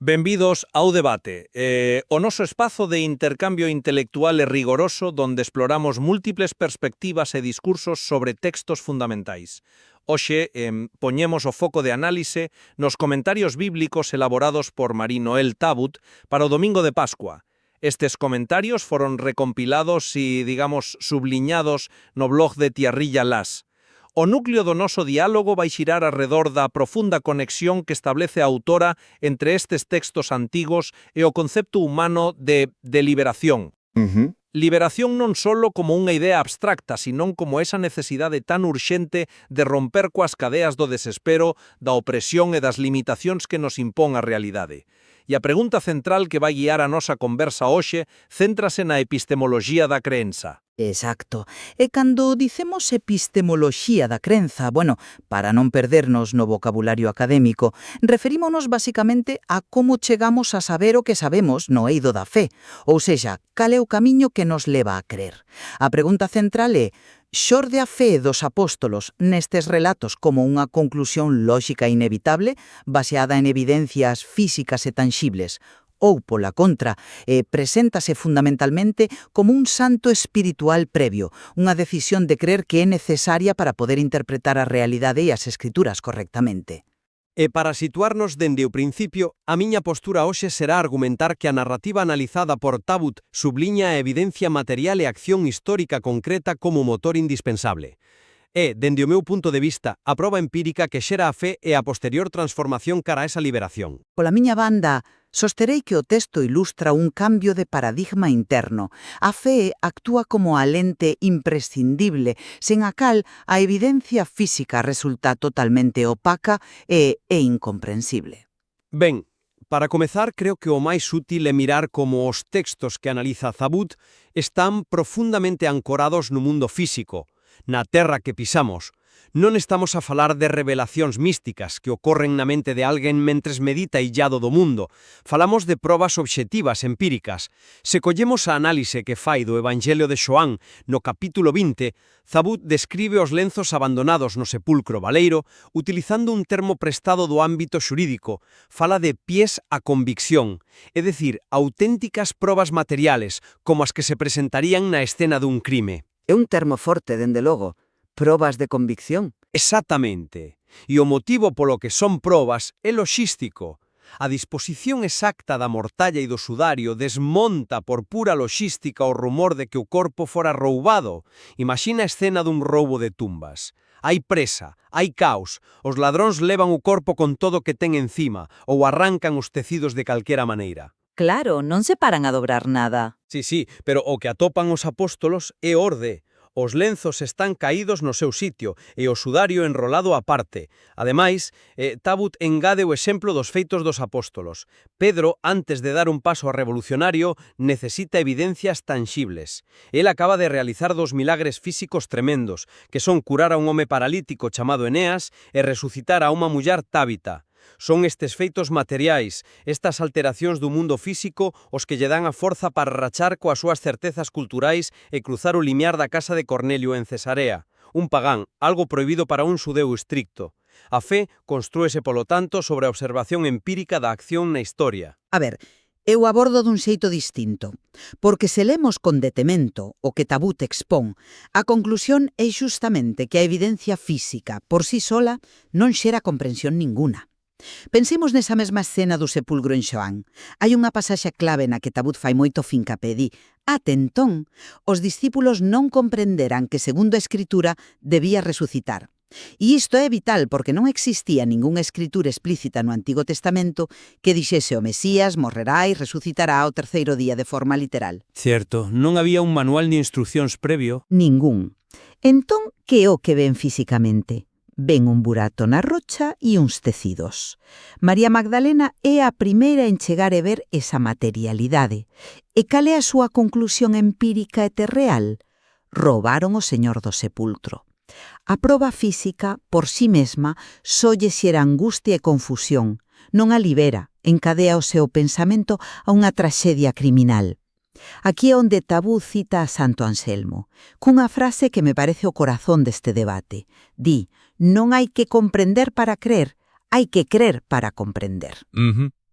Benvidos ao debate, o noso espazo de intercambio intelectual e rigoroso donde exploramos múltiples perspectivas e discursos sobre textos fundamentais. Hoxe poñemos o foco de análise nos comentarios bíblicos elaborados por Marie Noël Tabut para o Domingo de Pascua. Estes comentarios foron recompilados e, digamos, subliñados no blog de Tierrilla Las. O núcleo do noso diálogo vai xirar arredor da profunda conexión que establece a autora entre estes textos antigos e o concepto humano de liberación. Liberación non solo como unha idea abstracta, senón como esa necesidade tan urxente de romper coas cadeas do desespero, da opresión e das limitacións que nos impón a realidade. E a pregunta central que vai guiar a nosa conversa hoxe céntrase na epistemoloxía da creença. Exacto. E cando dicemos epistemoloxía da crenza, para non perdernos no vocabulario académico, referímonos basicamente a como chegamos a saber o que sabemos no eido da fe, ou sexa, cal é o camiño que nos leva a crer. A pregunta central é: xorde a fe dos apóstolos nestes relatos como unha conclusión lóxica e inevitable, baseada en evidencias físicas e tanxibles, ou, pola contra, preséntase fundamentalmente como un santo espiritual previo, unha decisión de crer que é necesaria para poder interpretar a realidade e as escrituras correctamente. E para situarnos dende o principio, a miña postura hoxe será argumentar que a narrativa analizada por Tabut subliña a evidencia material e acción histórica concreta como motor indispensable. É, dende o meu punto de vista, a proba empírica que xera a fe e a posterior transformación cara a esa liberación. Pola miña banda, sosterei que o texto ilustra un cambio de paradigma interno. A fe actúa como a lente imprescindible, sen a cal a evidencia física resulta totalmente opaca e incomprensible. Ben, para comezar, creo que o máis útil é mirar como os textos que analiza Tabut están profundamente ancorados no mundo físico, na terra que pisamos. Non estamos a falar de revelacións místicas que ocorren na mente de alguén mentres medita illado do mundo. Falamos de probas obxectivas, empíricas. Se collemos a análise que fai do Evangelio de Xoán no capítulo 20, Tabut describe os lenzos abandonados no sepulcro baleiro utilizando un termo prestado do ámbito xurídico. Fala de pies a convicción, é dicir, auténticas probas materiales, como as que se presentarían na escena dun crime. É un termo forte, dende logo. Probas de convicción. Exactamente. E o motivo polo que son probas é loxístico. A disposición exacta da mortalla e do sudario desmonta por pura loxística o rumor de que o corpo fora roubado. Imagina a escena dun roubo de tumbas. Hai presa, hai caos, os ladróns levan o corpo con todo o que ten encima ou arrancan os tecidos de calquera maneira. Claro, non se paran a dobrar nada. Sí, pero o que atopan os apóstolos é orde. Os lenzos están caídos no seu sitio e o sudario enrolado aparte. Ademais, Tabut engade o exemplo dos feitos dos apóstolos. Pedro, antes de dar un paso revolucionario, necesita evidencias tanxibles. El acaba de realizar 2 milagres físicos tremendos, que son curar a un home paralítico chamado Eneas e resucitar a unha muller Tábita. Son estes feitos materiais, estas alteracións do mundo físico, os que lle dan a forza para rachar coas súas certezas culturais e cruzar o limiar da casa de Cornelio en Cesarea. Un pagán, algo prohibido para un xudeu estricto. A fe constrúese, polo tanto, sobre a observación empírica da acción na historia. A ver, eu abordo dun xeito distinto, porque se lemos con detemento o que Tabut expón, a conclusión é xustamente que a evidencia física, por sí sola, non xera comprensión ninguna. Pensemos nesa mesma escena do sepulcro en Xoán. Hai unha pasaxe clave na que Tabut fai moito fincapé, di: até entón, os discípulos non comprenderan que, segundo a Escritura, debía resucitar. E isto é vital porque non existía ningunha escritura explícita no Antigo Testamento que dixese o Mesías morrerá e resucitará ao terceiro día de forma literal. Certo, non había un manual ni instruccións previo. Ningún. Entón, que é o que ven físicamente? Ven un burato na rocha e uns tecidos. María Magdalena é a primeira en chegar e ver esa materialidade. E cal é a súa conclusión empírica e terreal? Roubaron o Señor do sepulcro. A proba física, por sí mesma, só lle xera angustia e confusión. Non a libera, encadea o seu pensamento a unha traxedia criminal. Aquí é onde Tabut cita a Santo Anselmo, cunha frase que me parece o corazón deste debate. Di: non hai que comprender para crer, hai que crer para comprender.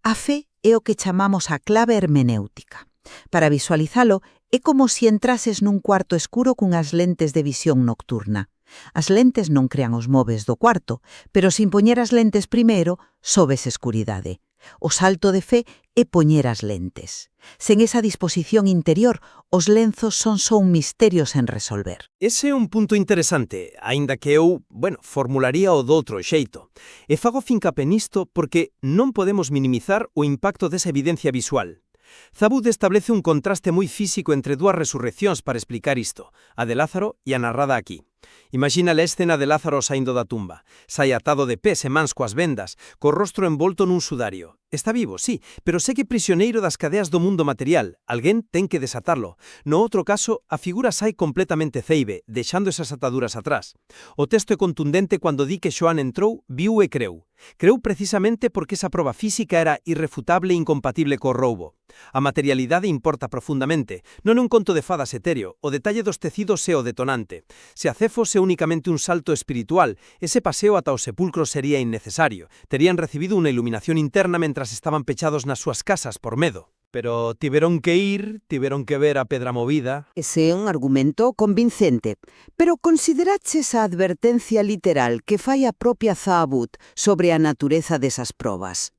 A fe é o que chamamos a clave hermenéutica. Para visualizalo, é como se entrases nun cuarto escuro cunhas lentes de visión nocturna. As lentes non crean os móveis do cuarto, pero sin poñer as lentes primeiro, sobes escuridade. O salto de fe é poñer as lentes. Sen esa disposición interior, os lenzos son só un misterio sen resolver. Ese é un punto interesante, aínda que eu, formularía o doutro xeito. E fago fincapé nisto porque non podemos minimizar o impacto desa evidencia visual. Zabud establece un contraste moi físico entre dúas resurreccións para explicar isto, a de Lázaro e a narrada aquí. Imagina a escena de Lázaro saindo da tumba. Sai atado de pés e mans coas vendas, co rostro envolto nun sudario. Está vivo, sí, pero segue prisioneiro das cadeas do mundo material. Alguén ten que desatarlo. No outro caso, a figura sai completamente ceibe, deixando esas ataduras atrás. O texto é contundente cando di que Xoán entrou, viu e creu. Creu precisamente porque esa proba física era irrefutable e incompatible co roubo. A materialidade importa profundamente, non un conto de fadas etéreo, o detalle dos tecidos é o detonante. Se a Cefo se únicamente un salto espiritual, ese paseo ata o sepulcro sería innecesario. Terían recibido unha iluminación interna mentras estaban pechados nas súas casas por medo. Pero tiveron que ir, tiveron que ver a pedra movida. Ese é un argumento convincente, pero consideraches a advertencia literal que fai a propia Zabud sobre a natureza desas probas.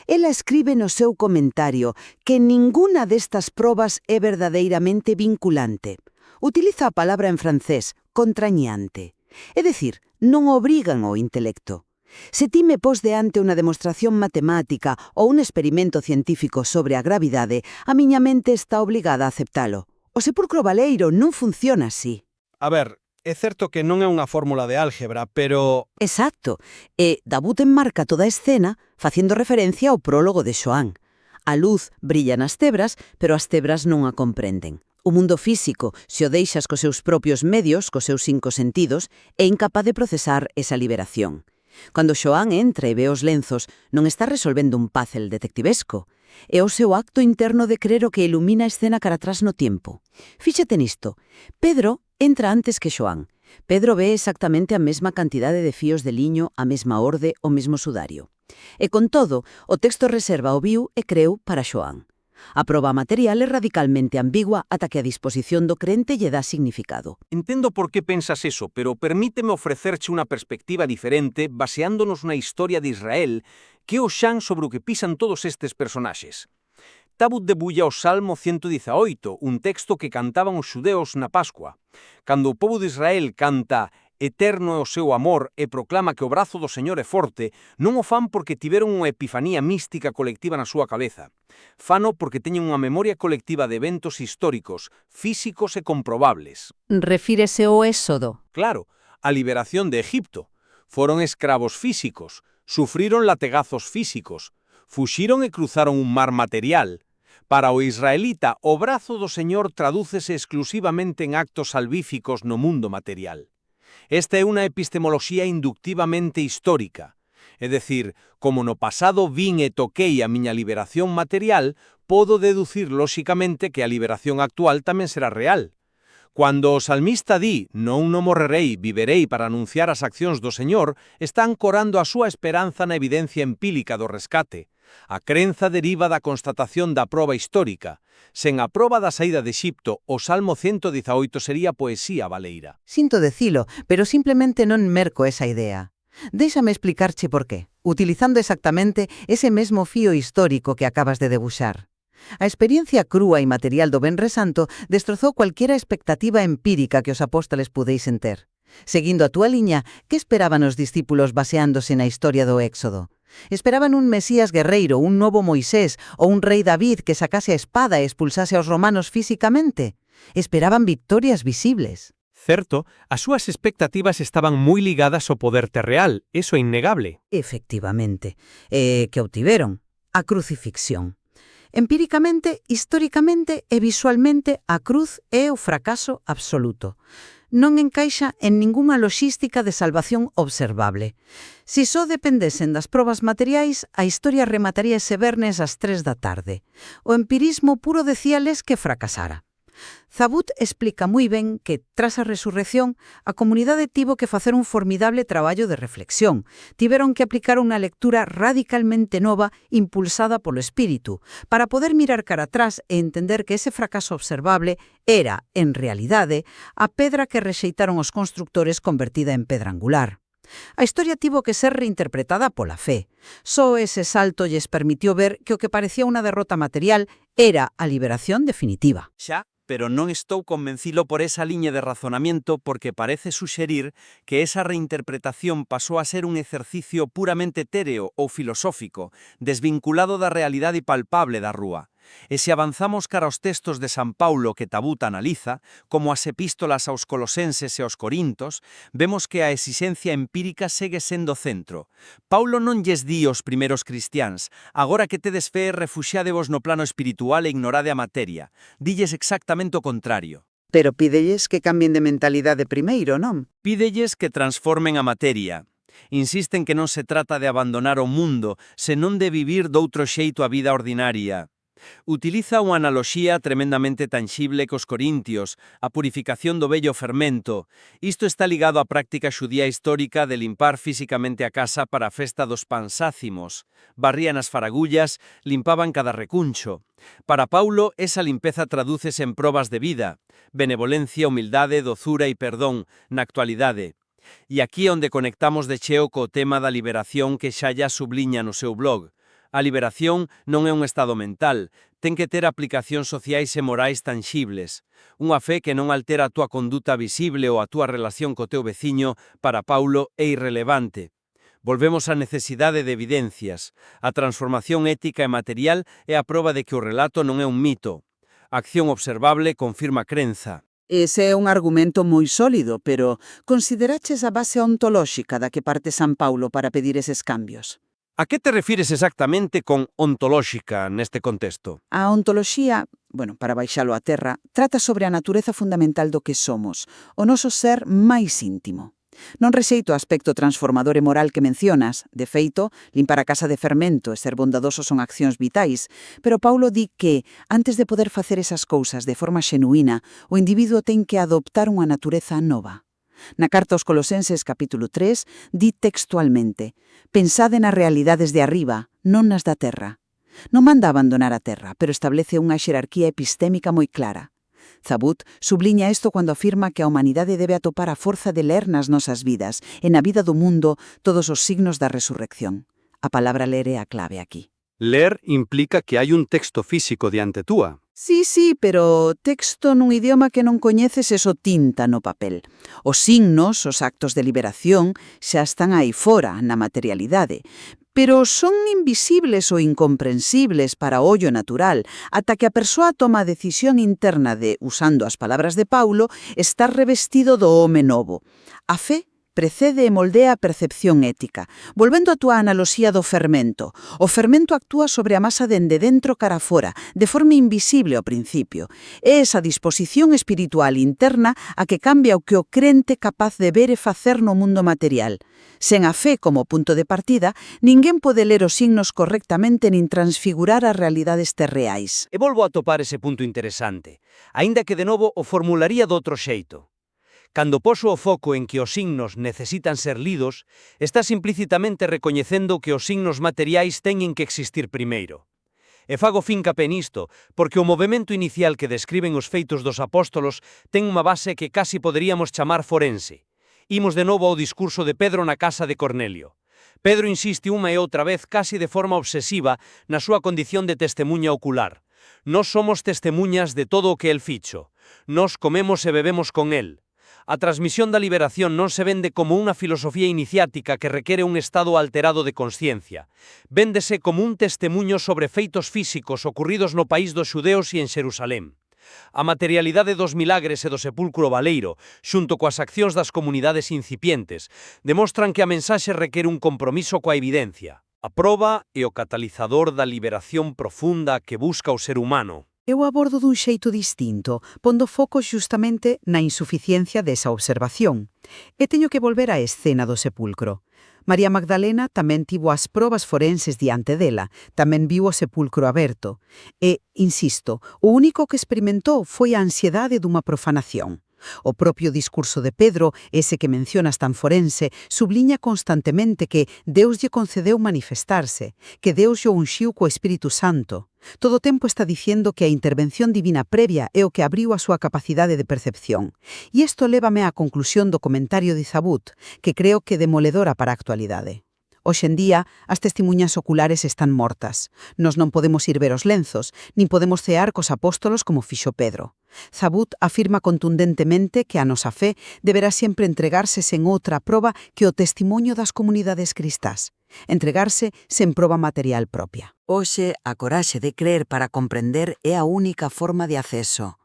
Ela escribe no seu comentario que ninguna destas probas é verdadeiramente vinculante. Utiliza a palabra en francés, contrañante. É dicir, non obrigan ao intelecto. Se ti me pos deante unha demostración matemática ou un experimento científico sobre a gravidade, a miña mente está obligada a aceptalo. O sepulcro baleiro non funciona así. A ver, é certo que non é unha fórmula de álgebra, pero... Exacto. E Zabud enmarca toda a escena facendo referencia ao prólogo de Xoán. A luz brilla nas tebras, pero as tebras non a comprenden. O mundo físico, se o deixas cos seus propios medios, cos seus 5 sentidos, é incapaz de procesar esa liberación. Cando Xoán entra e ve os lenzos, non está resolvendo un puzzle detectivesco. É o seu acto interno de crer o que ilumina a escena cara atrás no tempo. Fíxate nisto. Pedro entra antes que Xoán. Pedro ve exactamente a mesma cantidade de fíos de liño, a mesma orde, o mesmo sudario. E con todo, o texto reserva o viu e creu para Xoán. A proba material é radicalmente ambigua ata que a disposición do crente lle dá significado. Entendo por qué pensas eso, pero permíteme ofrecerche unha perspectiva diferente baseándonos na historia de Israel, que é o xan sobre o que pisan todos estes personaxes. Zabud debulla o Salmo 118, un texto que cantaban os xudeos na Pascua. Cando o pobo de Israel canta «Eterno é o seu amor» e proclama que o brazo do Señor é forte, non o fan porque tiveron unha epifanía mística colectiva na súa cabeza. Fano porque teñen unha memoria colectiva de eventos históricos, físicos e comprobables. Refírese ao Éxodo. Claro, a liberación de Egipto. Foron escravos físicos, sufriron lategazos físicos, fuxiron e cruzaron un mar material. Para o israelita, o brazo do Señor tradúcese exclusivamente en actos salvíficos no mundo material. Esta é unha epistemoloxía inductivamente histórica. É dicir, como no pasado vin e toquei a miña liberación material, podo deducir lóxicamente que a liberación actual tamén será real. Cando o salmista di, non morrerei, viverei para anunciar as accións do Señor, está ancorando a súa esperanza na evidencia empírica do rescate. A crenza deriva da constatación da proba histórica. Sen a proba da saída de Exipto, o Salmo 118 sería poesía baleira. Sinto decilo, pero simplemente non merco esa idea. Déixame explicarche por qué, utilizando exactamente ese mesmo fío histórico que acabas de debuxar. A experiencia crúa e material do Venres Santo destrozou cualquiera expectativa empírica que os apóstoles pudeisen ter. Seguindo a túa liña, que esperaban os discípulos baseándose na historia do Éxodo? Esperaban un Mesías guerreiro, un novo Moisés ou un rei David que sacase a espada e expulsase aos romanos físicamente. Esperaban victorias visibles. Certo, as súas expectativas estaban moi ligadas ao poder terreal, eso é innegable. Efectivamente. Que obtiveron? A crucifixión. Empíricamente, históricamente e visualmente, a cruz é o fracaso absoluto. Non encaixa en ningunha loxística de salvación observable. Si só dependesen das probas materiais, a historia remataría ese vernes ás 3 da tarde. O empirismo puro decíales que fracasara. Zabut explica moi ben que, tras a resurrección, a comunidade tivo que facer un formidable traballo de reflexión. Tiveron que aplicar unha lectura radicalmente nova impulsada polo espírito, para poder mirar cara atrás e entender que ese fracaso observable era, en realidade, a pedra que rexeitaron os constructores convertida en pedra angular. A historia tivo que ser reinterpretada pola fe. Só ese salto lles permitió ver que o que parecía unha derrota material era a liberación definitiva. Xa, pero non estou convencilo por esa liña de razonamiento porque parece suxerir que esa reinterpretación pasou a ser un exercicio puramente etéreo ou filosófico, desvinculado da realidade palpable da rúa. E se avanzamos cara aos textos de San Paulo que Tabut analiza, como as epístolas aos colosenses e aos corintos, vemos que a exigencia empírica segue sendo centro. Paulo non lles di aos primeiros cristiáns, agora que tedes fe, refuxiádevos no plano espiritual e ignorade a materia. Dilles exactamente o contrario. Pero pídelles que cambien de mentalidade primeiro, non? Pídelles que transformen a materia. Insisten que non se trata de abandonar o mundo, senón de vivir doutro xeito a vida ordinaria. Utiliza unha analoxía tremendamente tanxible cos corintios, a purificación do vello fermento. Isto está ligado á práctica xudía histórica de limpar físicamente a casa para a festa dos pansácimos. Barrían as faragullas, limpaban cada recuncho. Para Paulo, esa limpeza tradúcese en probas de vida, benevolencia, humildade, dozura e perdón, na actualidade. E aquí é onde conectamos de cheo co tema da liberación que xa subliña no seu blog. A liberación non é un estado mental, ten que ter aplicacións sociais e morais tanxibles. Unha fe que non altera a túa conduta visible ou a túa relación co teu veciño, para Paulo, é irrelevante. Volvemos á necesidade de evidencias. A transformación ética e material é a proba de que o relato non é un mito. A acción observable confirma a crenza. Ese é un argumento moi sólido, pero consideraches a base ontolóxica da que parte San Paulo para pedir eses cambios? A que te refires exactamente con ontolóxica neste contexto? A ontoloxía, para baixalo á terra, trata sobre a natureza fundamental do que somos, o noso ser máis íntimo. Non rexeito o aspecto transformador e moral que mencionas, de feito, limpar a casa de fermento e ser bondadoso son accións vitais, pero Paulo di que, antes de poder facer esas cousas de forma xenuína, o individuo ten que adoptar unha natureza nova. Na carta aos Colosenses, capítulo 3, di textualmente: «Pensade nas realidades de arriba, non nas da terra». Non manda abandonar a terra, pero establece unha xerarquía epistémica moi clara. Zabut subliña isto cando afirma que a humanidade debe atopar a forza de ler nas nosas vidas, e na vida do mundo, todos os signos da resurrección. A palabra ler é a clave aquí. Ler implica que hai un texto físico diante túa. Sí, pero texto nun idioma que non coñeces eso tinta no papel. Os signos, os actos de liberación, xa están aí fora, na materialidade. Pero son invisibles ou incomprensibles para o ollo natural, ata que a persoa toma a decisión interna de, usando as palabras de Paulo, estar revestido do home novo. A fe precede e moldea a percepción ética. Volvendo a túa analoxía do fermento, o fermento actúa sobre a masa dende dentro cara fora, de forma invisible ao principio. É esa disposición espiritual interna a que cambia o que o crente capaz de ver e facer no mundo material. Sen a fe como punto de partida, ninguén pode ler os signos correctamente nin transfigurar as realidades terreais. E volvo a topar ese punto interesante, aínda que de novo o formularía do outro xeito. Cando poso o foco en que os signos necesitan ser lidos, estás implícitamente recoñecendo que os signos materiais teñen que existir primeiro. E fago fincapé nisto, porque o movemento inicial que describen os feitos dos apóstolos ten unha base que casi poderíamos chamar forense. Imos de novo ao discurso de Pedro na casa de Cornelio. Pedro insiste unha e outra vez casi de forma obsesiva na súa condición de testemuña ocular. Nós somos testemuñas de todo o que el fixo. Nós comemos e bebemos con el. A transmisión da liberación non se vende como unha filosofía iniciática que requere un estado alterado de consciencia. Véndese como un testemuño sobre feitos físicos ocurridos no país dos xudeos e en Xerusalén. A materialidade dos milagres e do sepulcro baleiro, xunto coas accións das comunidades incipientes, demostran que a mensaxe requere un compromiso coa evidencia. A proba é o catalizador da liberación profunda que busca o ser humano. Eu abordo dun xeito distinto, pondo foco xustamente na insuficiencia desa observación. E teño que volver á escena do sepulcro. María Magdalena tamén tivo as probas forenses diante dela, tamén viu o sepulcro aberto. E, insisto, o único que experimentou foi a ansiedade dunha profanación. O propio discurso de Pedro, ese que mencionas tan forense, subliña constantemente que Deus lle concedeu manifestarse, que Deus lle unxiu co Espírito Santo. Todo o tempo está dicindo que a intervención divina previa é o que abriu a súa capacidade de percepción. E isto lévame á conclusión do comentario de Zabut, que creo que é demoledora para a actualidade. Hoxe en día, as testimuñas oculares están mortas. Nos non podemos ir ver os lenzos, nin podemos cear cos apóstolos como fixo Pedro. Zabut afirma contundentemente que a nosa fe deberá sempre entregarse sen outra proba que o testimonio das comunidades cristás. Entregarse sen proba material propia. Hoxe, a coraxe de crer para comprender é a única forma de acceso.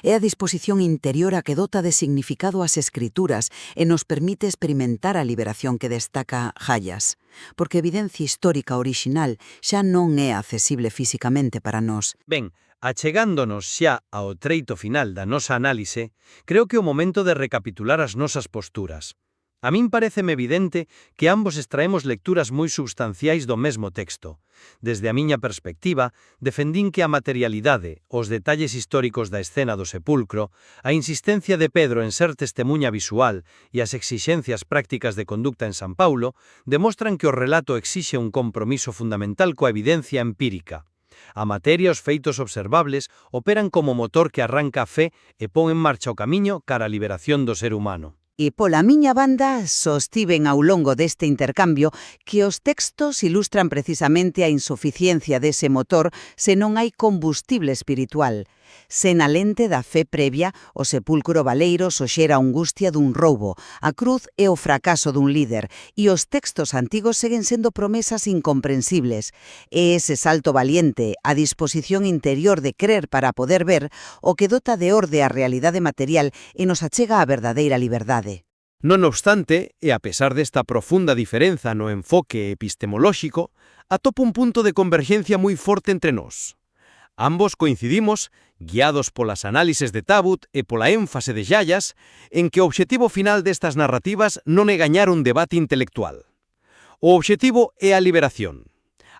É a disposición interior a que dota de significado as escrituras e nos permite experimentar a liberación que destaca Hayas, porque a evidencia histórica orixinal xa non é accesible físicamente para nós. Ben, achegándonos xa ao treito final da nosa análise, creo que é o momento de recapitular as nosas posturas. A min pareceme evidente que ambos extraemos lecturas moi substanciais do mesmo texto. Desde a miña perspectiva, defendín que a materialidade, os detalles históricos da escena do sepulcro, a insistencia de Pedro en ser testemunha visual e as exixencias prácticas de conducta en San Paulo demostran que o relato exixe un compromiso fundamental coa evidencia empírica. A materia e os feitos observables operan como motor que arranca a fe e pon en marcha o camiño cara á liberación do ser humano. E pola miña banda sostiven ao longo deste intercambio que os textos ilustran precisamente a insuficiencia dese motor se non hai combustible espiritual. Sen a lente da fe previa, o sepulcro baleiro soxera a angustia dun roubo, a cruz é o fracaso dun líder, e os textos antigos seguen sendo promesas incomprensibles. É ese salto valiente, a disposición interior de crer para poder ver, o que dota de orde a realidade material e nos achega a verdadeira liberdade. Non obstante, e a pesar desta profunda diferenza no enfoque epistemolóxico, atopo un punto de convergencia moi forte entre nós. Ambos coincidimos, guiados polas análises de Tabut e pola énfase de Hayas, en que o obxectivo final destas narrativas non é gañar un debate intelectual. O obxectivo é a liberación.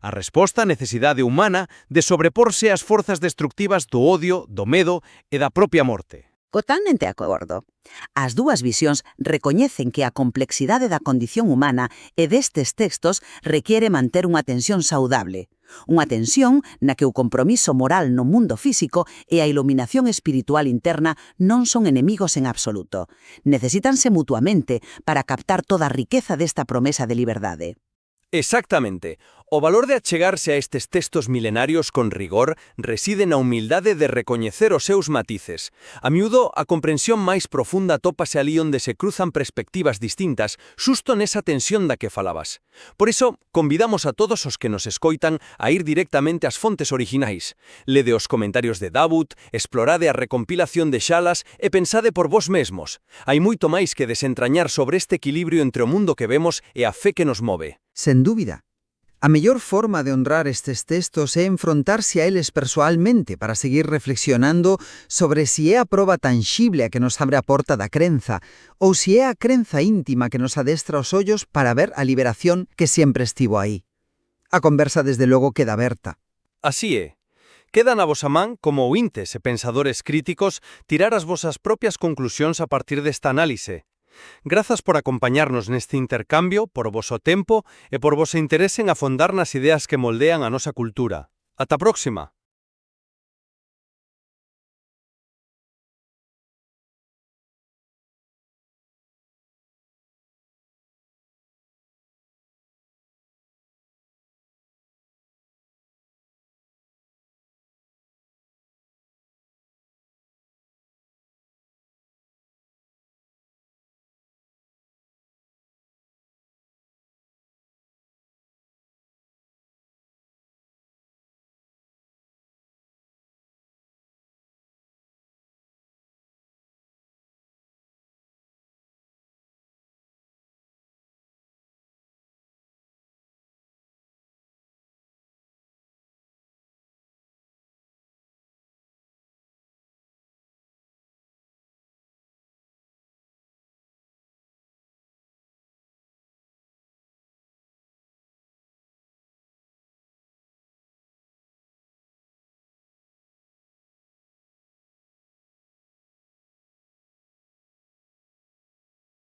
A resposta á necesidade humana de sobreporse ás forzas destructivas do odio, do medo e da propia morte. Totalmente de acordo. As dúas visións recoñecen que a complexidade da condición humana e destes textos requiere manter unha tensión saudable. Unha tensión na que o compromiso moral no mundo físico e a iluminación espiritual interna non son enemigos en absoluto. Necesítanse mutuamente para captar toda a riqueza desta promesa de liberdade. Exactamente. O valor de achegarse a estes textos milenarios con rigor reside na humildade de recoñecer os seus matices. A miúdo, a comprensión máis profunda tópase ali onde se cruzan perspectivas distintas, xusto nesa tensión da que falabas. Por iso, convidamos a todos os que nos escoitan a ir directamente ás fontes orixinais. Lede os comentarios de Tabut, explorade a recompilación de Xalas e pensade por vos mesmos. Hai moito máis que desentrañar sobre este equilibrio entre o mundo que vemos e a fe que nos move. Sen dúbida. A mellor forma de honrar estes textos é enfrontarse a eles persoalmente para seguir reflexionando sobre si é a proba tanxible a que nos abre a porta da crenza ou si é a crenza íntima que nos adestra os ollos para ver a liberación que sempre estivo aí. A conversa desde logo queda aberta. Así é. Queda na vosa man, como ointes e pensadores críticos, tirar as vosas propias conclusións a partir desta análise. Grazas por acompañarnos neste intercambio, por o voso tempo e por voso interese en afondar nas ideas que moldean a nosa cultura. Ata a próxima!